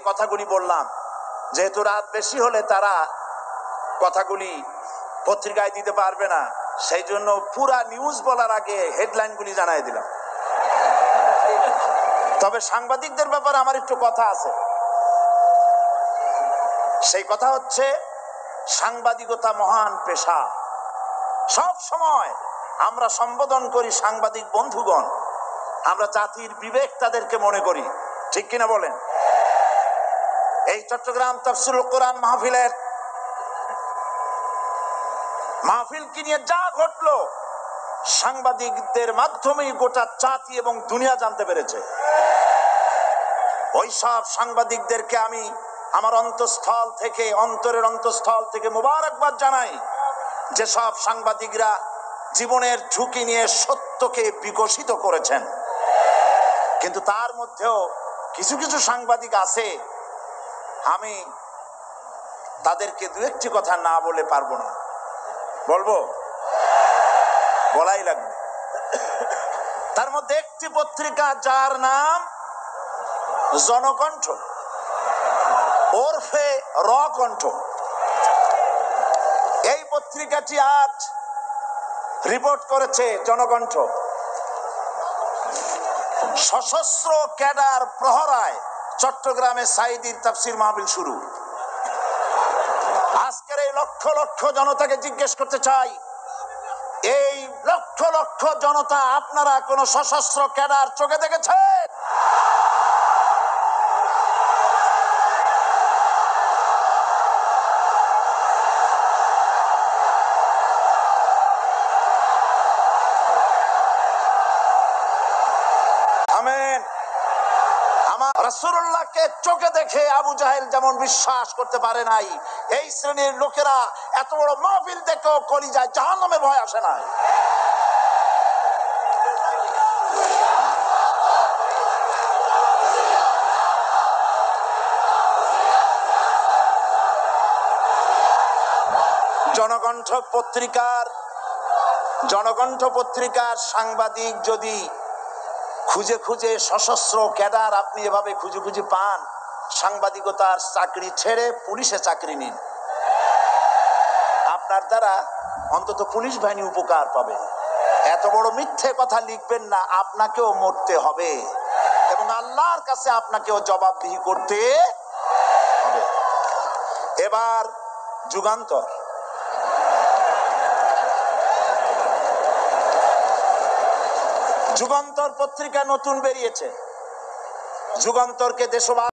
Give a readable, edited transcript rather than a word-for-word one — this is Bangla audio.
কথাগুলি বললাম, যেহেতু রাত বেশি হলে তারা কথাগুলি পত্রিকায় দিতে পারবে না, সেই জন্য পুরা নিউজ বলার আগে হেডলাইনগুলি জানাই দিলাম। তবে সাংবাদিকদের ব্যাপারে আমার একটু কথা আছে। সেই কথা হচ্ছে, সাংবাদিকতা মহান পেশা। সব সময় আমরা সম্বোধন করি সাংবাদিক বন্ধুগণ, আমরা জাতির বিবেক তাদেরকে মনে করি, ঠিক কিনা বলেন? এই চট্টগ্রাম তাফসীরুল কোরআন মাহফিলের মাহফিলকে নিয়ে যা ঘটলো, সাংবাদিকদের মাধ্যমেই গোটা জাতি এবং দুনিয়া জানতে পেরেছে। ওই সব সাংবাদিকদেরকে আমি আমার অন্তঃস্থল থেকে, অন্তরের অন্তঃস্থল থেকে মোবারকবাদ জানাই, যে সব সাংবাদিকরা জীবনের ঝুঁকি নিয়ে সত্যকে বিকশিত করেছেন। কিন্তু তার মধ্যেও কিছু কিছু সাংবাদিক আছে, আমি তাদেরকে দু একটি কথা না বলে পারবো না। বলবো? বলাই লাগবে। তার মধ্যে একটি পত্রিকা, যার নাম জনকণ্ঠ ওরফে র কণ্ঠ, এই পত্রিকাটি আজ রিপোর্ট করেছে, জনকণ্ঠ, সশস্ত্র ক্যাডার প্রহরায় চট্টগ্রামে সাঈদীর তাফসীর মাহফিল শুরু। আজকের এই লক্ষ লক্ষ জনতাকে জিজ্ঞেস করতে চাই, এই লক্ষ লক্ষ জনতা আপনারা কোন সশস্ত্র ক্যাডার চোখে দেখেছেন? আমেন। আমার রাসূলুল্লাহকে চোখে দেখে আবু জাহেল যেমন বিশ্বাস করতে পারে নাই, এই শ্রেণীর লোকেরা এত বড় মাহফিল দেখেও কলিজায় জাহান্নামের ভয় আসে না। জনকণ্ঠ পত্রিকার সাংবাদিক যদি খুঁজে খুঁজে সশস্ত্র ক্যাডার আপনি এভাবে খুঁজে খুঁজে পান, সাংবাদিকতার চাকরি ছেড়ে পুলিশে চাকরি নিন। আপনার দ্বারা অন্তত পুলিশ বাহিনী উপকার পাবে। এত বড় মিথ্যে কথা লিখবেন না, আপনাকেও মরতে হবে এবং আল্লাহর কাছে আপনাকেও জবাবদিহি করতে হবে। এবার যুগান্তর। যুগান্তর পত্রিকা নতুন বেরিয়েছে। যুগান্তরকে দেশবাসী